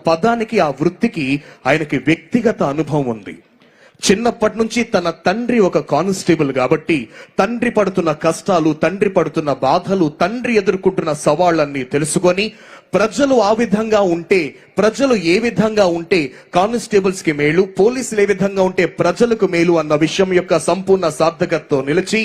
పదానికి ఆ వృత్తికి ఆయనకి వ్యక్తిగత అనుభవం ఉంది. చిన్నప్పటి నుంచి తన తండ్రి ఒక కానిస్టేబుల్ కాబట్టి తండ్రి పడుతున్న కష్టాలు, తండ్రి పడుతున్న బాధలు, తండ్రి ఎదుర్కొంటున్న సవాళ్లన్నీ తెలుసుకొని ప్రజలు ఆ విధంగా ఉంటే, ప్రజలు ఏ విధంగా ఉంటే కానిస్టేబుల్స్ కి మేలు, పోలీసులు ఏ విధంగా ఉంటే ప్రజలకు మేలు అన్న విషయం యొక్క సంపూర్ణ సార్థకతతో నిలిచి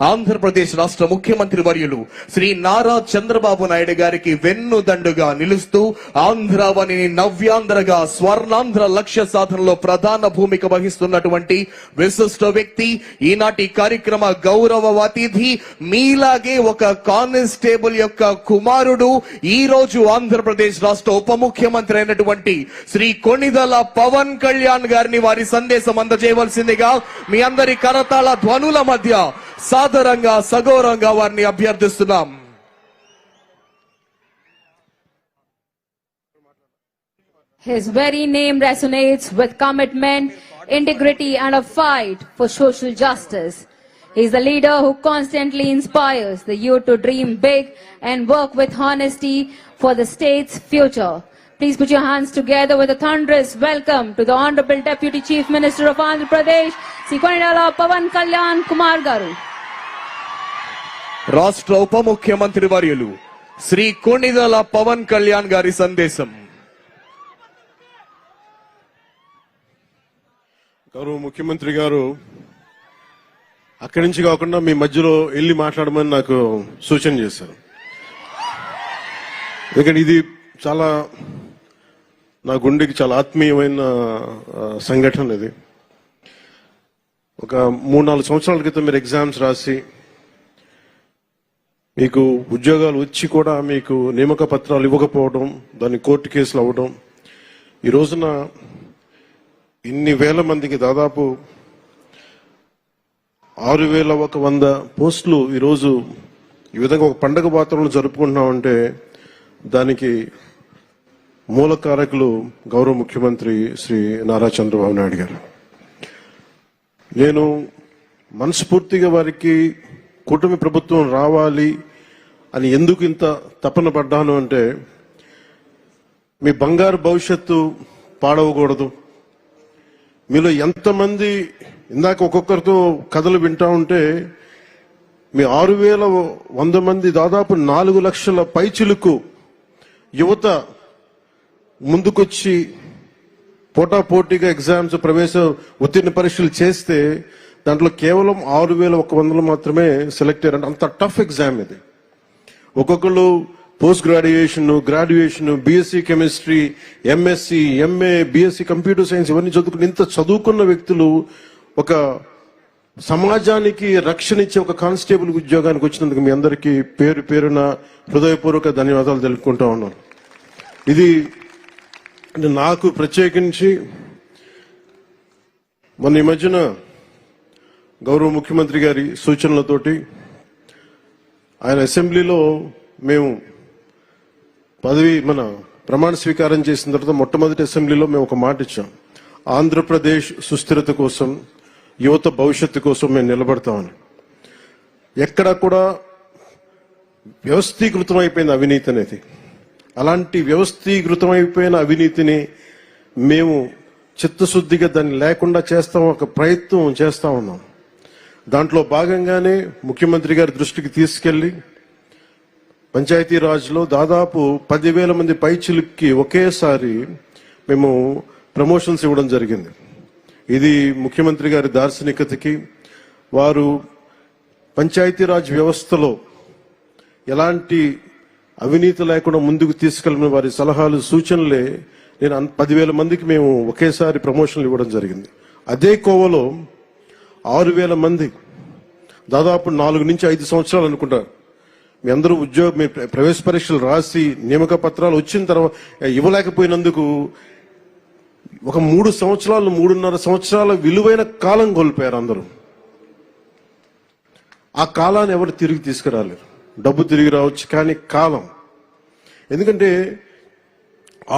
ఆంధ్రప్రదేశ్ రాష్ట్ర ముఖ్యమంత్రి వర్యులు శ్రీ నారా చంద్రబాబు నాయుడు గారికి వెన్నుదండుగా నిలుస్తూ ఆంధ్రావనిని నవ్యాంధ్రగా స్వర్ణాంధ్ర లక్ష్య సాధనలో ప్రధాన భూమిక వహిస్తున్నటువంటి విశిష్ట వ్యక్తి, ఈనాటి కార్యక్రమ గౌరవ అతిథి, మీలాగే ఒక కానిస్టేబుల్ యొక్క కుమారుడు, ఈ రోజు ఆంధ్రప్రదేశ్ రాష్ట్ర ఉప ముఖ్యమంత్రి అయినటువంటి శ్రీ కొణిదెల పవన్ కళ్యాణ్ గారిని వారి సందేశం అందజేయవలసిందిగా మీ అందరి కరతాళ ధ్వనుల మధ్య సాదరంగా సగౌరవంగా వారిని అభ్యర్థిస్తున్నాం. His very name resonates with commitment, integrity and a fight for social justice. He is a leader who constantly inspires the youth to dream big and work with honesty for the state's future. Please put your hands together with a thunderous welcome to the Honorable Deputy Chief Minister of Andhra Pradesh, Sri Konidala Pavan Kalyan Kumar Garu. రాష్ట్ర ఉప ముఖ్యమంత్రి వర్యులు శ్రీ కొణిదెల పవన్ కళ్యాణ్ గారి సందేశం. గౌరవ ముఖ్యమంత్రి గారు అక్కడి నుంచి కాకుండా మీ మధ్యలో వెళ్ళి మాట్లాడమని నాకు సూచన చేశారు. ఎందుకంటే ఇది చాలా నా గుండెకి చాలా ఆత్మీయమైన సంఘటన. ఇది ఒక 3-4 సంవత్సరాల క్రితం మీరు ఎగ్జామ్స్ రాసి మీకు ఉద్యోగాలు వచ్చి కూడా మీకు నియామక పత్రాలు ఇవ్వకపోవడం, దాన్ని కోర్టు కేసులు అవ్వడం, ఈ రోజున ఇన్ని వేల మందికి దాదాపు 6100 పోస్టులు ఈరోజు ఈ విధంగా ఒక పండగ వాతావరణం జరుపుకుంటున్నామంటే దానికి మూల కారకులు గౌరవ ముఖ్యమంత్రి శ్రీ నారా చంద్రబాబు నాయుడు గారు. నేను మనస్ఫూర్తిగా వారికి కూటమి ప్రభుత్వం రావాలి అని ఎందుకు ఇంత తపన పడ్డాను అంటే, మీ బంగారు భవిష్యత్తు పాడవకూడదు. మీలో ఎంతమంది ఇందాక ఒక్కొక్కరితో కథలు వింటా ఉంటే మీ 6100 మంది దాదాపు 4 లక్షల పైచిలుకు యువత ముందుకొచ్చి పోటాపోటీగా ఎగ్జామ్స్ ప్రవేశ ఉత్తీర్ణ పరీక్షలు చేస్తే దాంట్లో కేవలం 6100 మాత్రమే సెలెక్ట్ అయ్యారంటే అంత టఫ్ ఎగ్జామ్ ఇది. ఒక్కొక్కరు post graduation, BSc chemistry, MSc, MA, BSc computer science ఇవన్నీ చదువుకుని ఇంత చదువుకున్న వ్యక్తులు ఒక సమాజానికి రక్షణ ఇచ్చే ఒక కానిస్టేబుల్ ఉద్యోగానికి వచ్చినందుకు మీ అందరికీ పేరు పేరున హృదయపూర్వక ధన్యవాదాలు తెలుపుకుంటా ఉన్నాను. ఇది నాకు ప్రత్యేకించి మొన్న ఈ మధ్యన గౌరవ ముఖ్యమంత్రి గారి సూచనలతోటి ఆయన అసెంబ్లీలో మేము మన ప్రమాణ స్వీకారం చేసిన తర్వాత మొట్టమొదటి అసెంబ్లీలో మేము ఒక మాట ఇచ్చాం, ఆంధ్రప్రదేశ్ సుస్థిరత కోసం, యువత భవిష్యత్తు కోసం మేము నిలబడతామని. ఎక్కడ కూడా వ్యవస్థీకృతం అయిపోయింది అవినీతి అనేది. అలాంటి వ్యవస్థీకృతం అయిపోయిన అవినీతిని మేము చిత్తశుద్ధిగా దాన్ని లేకుండా చేస్తాం, ఒక ప్రయత్నం చేస్తా ఉన్నాం. దాంట్లో భాగంగానే ముఖ్యమంత్రి గారి దృష్టికి తీసుకెళ్లి పంచాయతీరాజ్లో దాదాపు 10,000 మంది పైచిలుక్కి ఒకేసారి మేము ప్రమోషన్స్ ఇవ్వడం జరిగింది. ఇది ముఖ్యమంత్రి గారి దార్శనికతకి, వారు పంచాయతీరాజ్ వ్యవస్థలో ఎలాంటి అవినీతి లేకుండా ముందుకు తీసుకెళ్లిన వారి సలహాలు, సూచనలే నేను 10,000 మందికి మేము ఒకేసారి ప్రమోషన్లు ఇవ్వడం జరిగింది. అదే కోవలో 6,000 మంది దాదాపు 4 నుంచి 5 సంవత్సరాలు అనుకుంటారు మీ అందరూ మీ ప్రవేశ పరీక్షలు రాసి నియామక పత్రాలు వచ్చిన తర్వాత ఇవ్వలేకపోయినందుకు ఒక 3 సంవత్సరాలు, 3.5 సంవత్సరాల విలువైన కాలం కోల్పోయారు అందరూ. ఆ కాలాన్ని ఎవరు తిరిగి తీసుకురాలేరు. డబ్బు తిరిగి రావచ్చు కానీ కాలం, ఎందుకంటే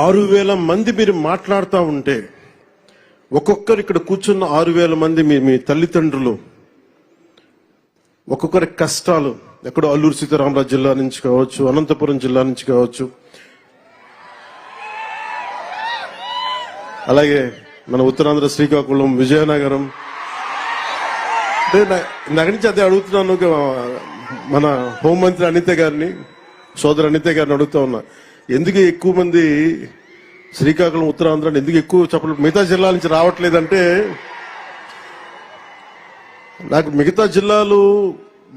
6,000 మంది మీరు మాట్లాడుతూ ఉంటే ఒక్కొక్కరు ఇక్కడ కూర్చున్న 6,000 మంది మీ తల్లిదండ్రులు, ఒక్కొక్కరి కష్టాలు, ఎక్కడో అల్లూరు సీతారామరాజు జిల్లా నుంచి కావచ్చు, అనంతపురం జిల్లా నుంచి కావచ్చు, అలాగే మన ఉత్తరాంధ్ర శ్రీకాకుళం, విజయనగరం. అంటే నాకు నుంచి అదే అడుగుతున్నాను, మన హోంమంత్రి అనిత గారిని, సోదరు అనిత గారిని అడుగుతా ఉన్నా, ఎందుకు ఎక్కువ మంది శ్రీకాకుళం, ఉత్తరాంధ్ర ఎందుకు ఎక్కువ చెప్పలేదు, మిగతా జిల్లాల నుంచి రావట్లేదంటే, నాకు మిగతా జిల్లాలు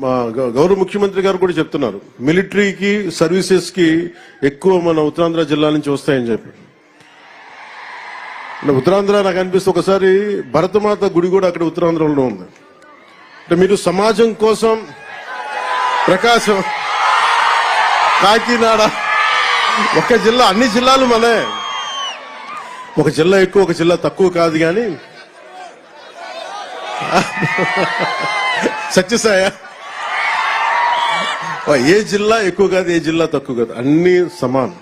మా గౌరవ ముఖ్యమంత్రి గారు కూడా చెప్తున్నారు, మిలిటరీకి సర్వీసెస్ కి ఎక్కువ మన ఉత్తరాంధ్ర జిల్లా నుంచి వస్తాయని చెప్పి. ఉత్తరాంధ్ర నాకు అనిపిస్తుంది, ఒకసారి భరతమాత గుడి కూడా అక్కడ ఉత్తరాంధ్రలో ఉంది. అంటే మీరు సమాజం కోసం ప్రకాశం, కాకినాడ, ఒక జిల్లా, అన్ని జిల్లాలు మనే, ఒక జిల్లా ఎక్కువ ఒక జిల్లా తక్కువ కాదు. కానీ సత్యసాయ ఏ జిల్లా ఎక్కువ కాదు, ఏ జిల్లా తక్కువ కాదు, అన్ని సమానం.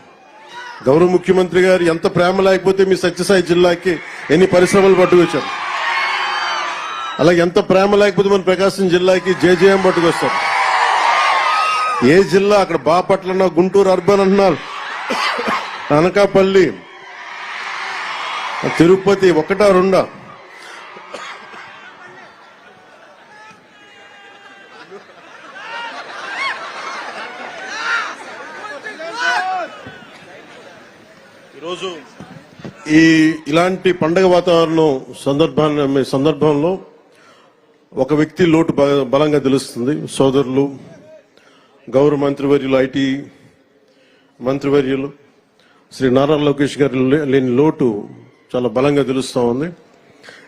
గౌరవ ముఖ్యమంత్రి గారు ఎంత ప్రేమ లేకపోతే మీ సత్యసాయి జిల్లాకి ఎన్ని పరిశ్రమలు పట్టుకొచ్చారు, అలాగే ఎంత ప్రేమ లేకపోతే మన ప్రకాశం జిల్లాకి జేజేఎం పట్టుకొస్తారు. ఏ జిల్లా, అక్కడ బాపట్ల అన్నా, గుంటూరు అర్బన్ అన్నారు, అనకాపల్లి, తిరుపతి, ఒకటా రెండా, ఈరోజు ఇలాంటి పండగ వాతావరణం సందర్భంలో ఒక వ్యక్తి లోటు బలంగా తెలుస్తుంది. సోదరులు, గౌరవ మంత్రివర్యులు, ఐటీ మంత్రివర్యులు శ్రీ నారా లోకేష్ గారు లేని లోటు చాలా బలంగా తెలుస్తూ ఉంది.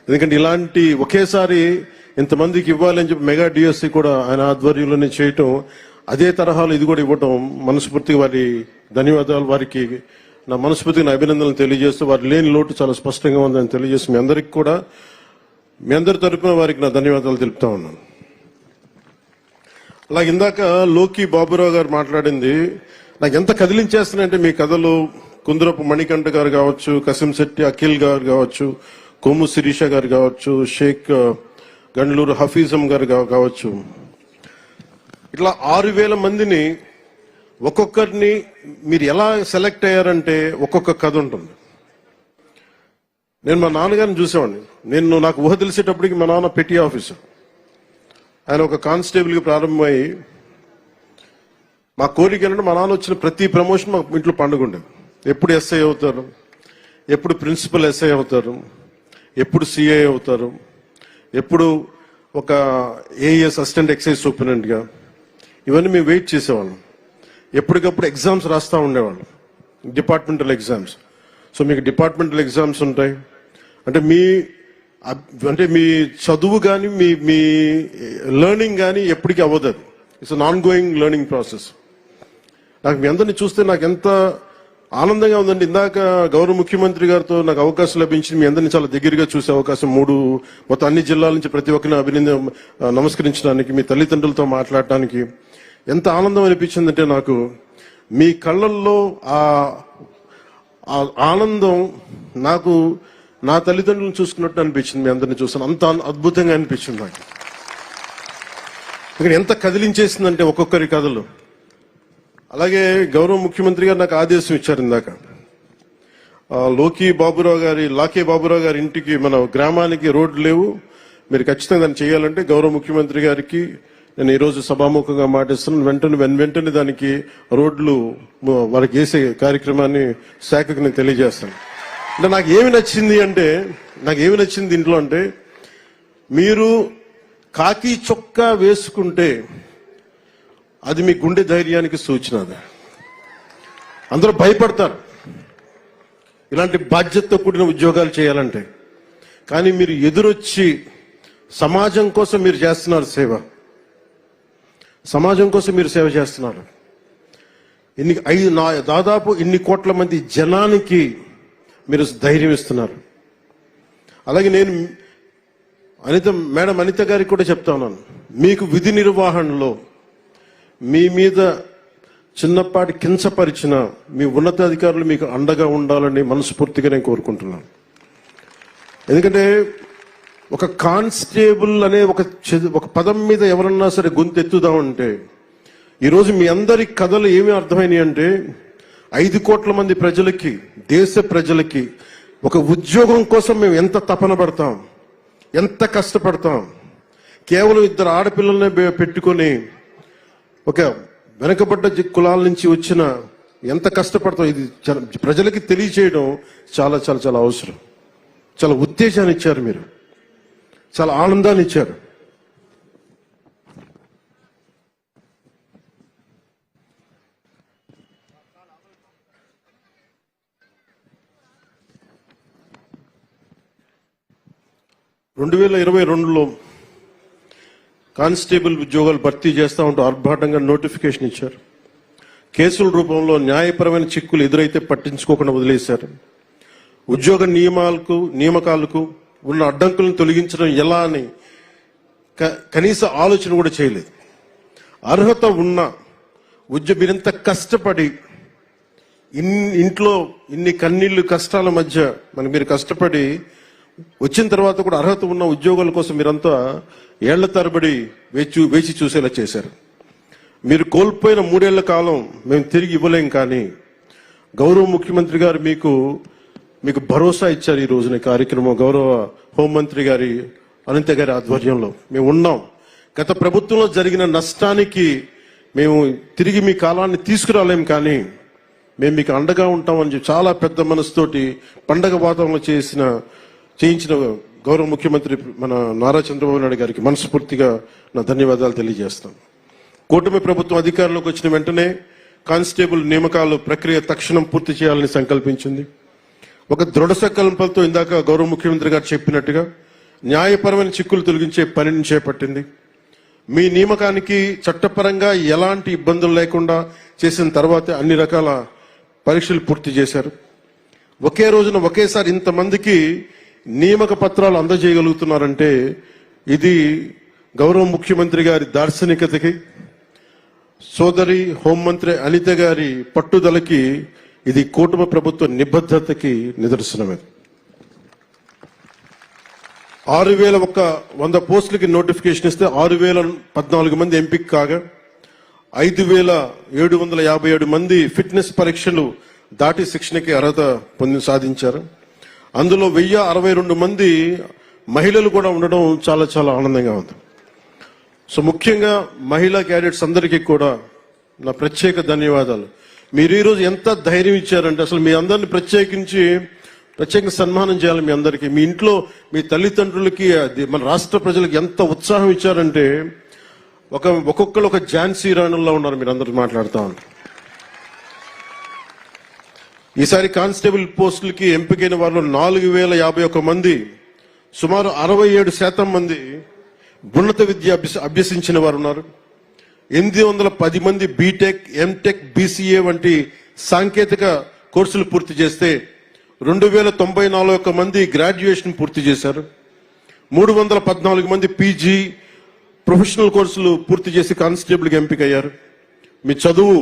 ఎందుకంటే ఇలాంటి ఒకేసారి ఇంతమందికి ఇవ్వాలని చెప్పి మెగా డిఎస్సి కూడా ఆయన ఆధ్వర్యంలోనే చేయటం, అదే తరహాలో ఇది కూడా ఇవ్వటం, మనస్ఫూర్తిగా వారి ధన్యవాదాలు, వారికి నా మనస్ఫూర్తిగా నా అభినందనలు తెలియజేస్తూ, వారి లేని లోటు చాలా స్పష్టంగా ఉందని తెలియజేస్తూ, మీ అందరికి కూడా, మీ అందరి తరపున వారికి నా ధన్యవాదాలు తెలుపుతా ఉన్నాను. అలాగే ఇందాక లోకి బాబురావు గారు మాట్లాడింది నాకు ఎంత కదిలించేస్తున్నాయంటే, మీ కథలు కుందరపు మణికంఠ గారు కావచ్చు, కసింశెట్టి అఖిల్ గారు కావచ్చు, కొమ్ము శిరీష గారు కావచ్చు, షేక్ గండ్లూరు హఫీజం గారు కావచ్చు, ఇట్లా 6,000 మందిని ఒక్కొక్కరిని మీరు ఎలా సెలెక్ట్ అయ్యారంటే ఒక్కొక్క కథ ఉంటుంది. నేను మా నాన్నగారిని చూసేవాడిని. నాకు ఊహ తెలిసేటప్పటికి మా నాన్న పెట్టి ఆఫీసర్, ఆయన ఒక కానిస్టేబుల్ గా ప్రారంభమై, మా కోరిక ఏంటంటే మా నాన్న వచ్చిన ప్రతి ప్రమోషన్ మా ఇంట్లో పండుగ ఉండేది. ఎప్పుడు ఎస్ఐ అవుతారు, ఎప్పుడు ప్రిన్సిపల్ ఎస్ఐ అవుతారు, ఎప్పుడు సిఐ అవుతారు, ఎప్పుడు ఒక ఏఎస్ అసిస్టెంట్ ఎక్సైజ్ సూపరింటెండెంట్ గా, ఇవన్నీ మేము వెయిట్ చేసేవాళ్ళం. ఎప్పటికప్పుడు ఎగ్జామ్స్ రాస్తూ ఉండేవాళ్ళం, డిపార్ట్మెంటల్ ఎగ్జామ్స్. సో మీకు డిపార్ట్మెంటల్ ఎగ్జామ్స్ ఉంటాయి అంటే మీ చదువు కానీ మీ లెర్నింగ్ కానీ ఎప్పటికీ అవ్వదు. అది it's non going learning process. నాకు మీ అందరినీ చూస్తే నాకు ఎంత ఆనందంగా ఉందండి. ఇందాక గౌరవ ముఖ్యమంత్రి గారితో నాకు అవకాశం లభించింది, మీ అందరినీ చాలా దగ్గరగా చూసే అవకాశం, మొత్తం అన్ని జిల్లాల నుంచి ప్రతి ఒక్కరిని నమస్కరించడానికి, మీ తల్లిదండ్రులతో మాట్లాడటానికి ఎంత ఆనందం అనిపించిందంటే, నాకు మీ కళ్ళల్లో ఆ ఆనందం నాకు నా తల్లిదండ్రులను చూసుకున్నట్టు అనిపించింది. మీ అందరిని చూసాను, అంత అద్భుతంగా అనిపించింది నాకు. ఇక్కడ ఎంత కదిలించేసిందంటే ఒక్కొక్కరి కథలు. అలాగే గౌరవ ముఖ్యమంత్రి గారు నాకు ఆదేశం ఇచ్చారు ఇందాక, లాకే బాబురావు గారి ఇంటికి, మన గ్రామానికి రోడ్లు లేవు, మీరు ఖచ్చితంగా దాన్ని చేయాలంటే గౌరవ ముఖ్యమంత్రి గారికి నేను ఈరోజు సభాముఖంగా మాటిస్తున్నాను. వెంటనే దానికి రోడ్లు వారికి వేసే కార్యక్రమాన్ని శాఖకు నేను తెలియజేస్తాను. అంటే నాకు ఏమి నచ్చింది దీంట్లో అంటే, మీరు కాకి చొక్కా వేసుకుంటే అది మీ గుండె ధైర్యానికి సూచన. అది అందరూ భయపడతారు ఇలాంటి బాధ్యతతో కూడిన ఉద్యోగాలు చేయాలంటే. కానీ మీరు ఎదురొచ్చి సమాజం కోసం మీరు చేస్తున్నారు సేవ, సమాజం కోసం మీరు సేవ చేస్తున్నారు. దాదాపు ఇన్ని కోట్ల మంది జనానికి మీరు ధైర్యం ఇస్తున్నారు. అలాగే నేను మేడం అనిత గారికి కూడా చెప్తా ఉన్నాను, మీకు విధి నిర్వహణలో మీ మీద చిన్నపాటి కించపరిచిన మీ ఉన్నతాధికారులు మీకు అండగా ఉండాలని మనస్ఫూర్తిగా నేను కోరుకుంటున్నాను. ఎందుకంటే ఒక కానిస్టేబుల్ అనే ఒక పదం మీద ఎవరన్నా సరే గొంతెత్తుదామంటే, ఈరోజు మీ అందరి కథలు ఏమి అర్థమైనాయి అంటే, 5 కోట్ల మంది ప్రజలకి, దేశ ప్రజలకి ఒక ఉద్యోగం కోసం మేము ఎంత తపన పడతాం, ఎంత కష్టపడతాం. కేవలం 2 ఆడపిల్లల్ని పెట్టుకొని ఒక వెనకబడ్డ కులాల నుంచి వచ్చిన ఎంత కష్టపడతాం. ఇది ప్రజలకి తెలియచేయడం చాలా చాలా చాలా అవసరం. చాలా ఉత్తేజాన్ని ఇచ్చారు మీరు, చాలా ఆనందాన్ని ఇచ్చారు. రెండు 2022లో కానిస్టేబుల్ ఉద్యోగాలు భర్తీ చేస్తా ఉంటూ ఆర్భాటంగా నోటిఫికేషన్ ఇచ్చారు. కేసుల రూపంలో న్యాయపరమైన చిక్కులు ఎదురైతే పట్టించుకోకుండా వదిలేశారు. ఉద్యోగ నియామకాలకు ఉన్న అడ్డంకులను తొలగించడం ఎలా అని కనీస ఆలోచన కూడా చేయలేదు. అర్హత ఉన్న మీరింత కష్టపడి ఇంట్లో ఇన్ని కన్నీళ్లు కష్టాల మధ్య మీరు కష్టపడి వచ్చిన తర్వాత కూడా అర్హత ఉన్న ఉద్యోగాల కోసం మీరంతా ఏళ్ల తరబడి వేచి చూసేలా చేశారు. మీరు కోల్పోయిన 3 ఏళ్ల కాలం మేము తిరిగి ఇవ్వలేం, కానీ గౌరవ ముఖ్యమంత్రి గారు మీకు భరోసా ఇచ్చారు. ఈ రోజున కార్యక్రమం గౌరవ హోంమంత్రి గారి అనిత గారి ఆధ్వర్యంలో మేము ఉన్నాం. గత ప్రభుత్వంలో జరిగిన నష్టానికి మేము తిరిగి మీ కాలాన్ని తీసుకురాలేం, కానీ మేము మీకు అండగా ఉంటామని చెప్పి చాలా పెద్ద మనసుతోటి పండగ వాతావరణంలో చేయించిన గౌరవ ముఖ్యమంత్రి మన నారా చంద్రబాబు నాయుడు గారికి మనస్ఫూర్తిగా నా ధన్యవాదాలు తెలియజేస్తాను. కూటమి ప్రభుత్వం అధికారంలోకి వచ్చిన వెంటనే కానిస్టేబుల్ నియామకాలు ప్రక్రియ తక్షణం పూర్తి చేయాలని సంకల్పించింది. ఒక దృఢ సంకల్పంతో ఇందాక గౌరవ ముఖ్యమంత్రి గారు చెప్పినట్టుగా న్యాయపరమైన చిక్కులు తొలగించే పనిని చేపట్టింది. మీ నియామకానికి చట్టపరంగా ఎలాంటి ఇబ్బందులు లేకుండా చేసిన తర్వాత అన్ని రకాల పరీక్షలు పూర్తి చేశారు. ఒకే రోజున ఒకేసారి ఇంతమందికి నియామక పత్రాలు అందజేయగలుగుతున్నారంటే ఇది గౌరవ ముఖ్యమంత్రి గారి దార్శనికతకి, సోదరి హోంమంత్రి అనిత గారి పట్టుదలకి, ఇది కూటమి ప్రభుత్వ నిబద్ధతకి నిదర్శనమే. 6,100 పోస్టులకి నోటిఫికేషన్ ఇస్తే 6,014 మంది ఎంపిక కాగా 5,757 మంది ఫిట్నెస్ పరీక్షలు దాటి శిక్షణకి అర్హత సాధించారు. అందులో 1,062 మంది మహిళలు కూడా ఉండడం చాలా చాలా ఆనందంగా ఉంది. సో ముఖ్యంగా మహిళా క్యాడెట్స్ అందరికీ కూడా నా ప్రత్యేక ధన్యవాదాలు. మీరు ఈరోజు ఎంత ధైర్యం ఇచ్చారంటే అసలు మీ అందరిని ప్రత్యేక సన్మానం చేయాలి. మీ అందరికీ, మీ ఇంట్లో మీ తల్లిదండ్రులకి, మన రాష్ట్ర ప్రజలకు ఎంత ఉత్సాహం ఇచ్చారంటే ఒక్కొక్కరు ఒక ఝాన్సీ రాణుల్లో ఉన్నారు. మీరు అందరూ మాట్లాడుతూ ఉన్నారు. ఈసారి కానిస్టేబుల్ పోస్టులకి ఎంపికైన వారిలో 4,051 మంది, సుమారు 67% మంది ఉన్నత విద్య అభ్యసించిన వారు ఉన్నారు. 810 మంది బీటెక్, ఎంటెక్, బీసీఏ వంటి సాంకేతిక కోర్సులు పూర్తి చేస్తే 2,094 మంది గ్రాడ్యుయేషన్ పూర్తి చేశారు. 314 మంది పీజీ, ప్రొఫెషనల్ కోర్సులు పూర్తి చేసి కానిస్టేబుల్కి ఎంపికయ్యారు. మీ చదువు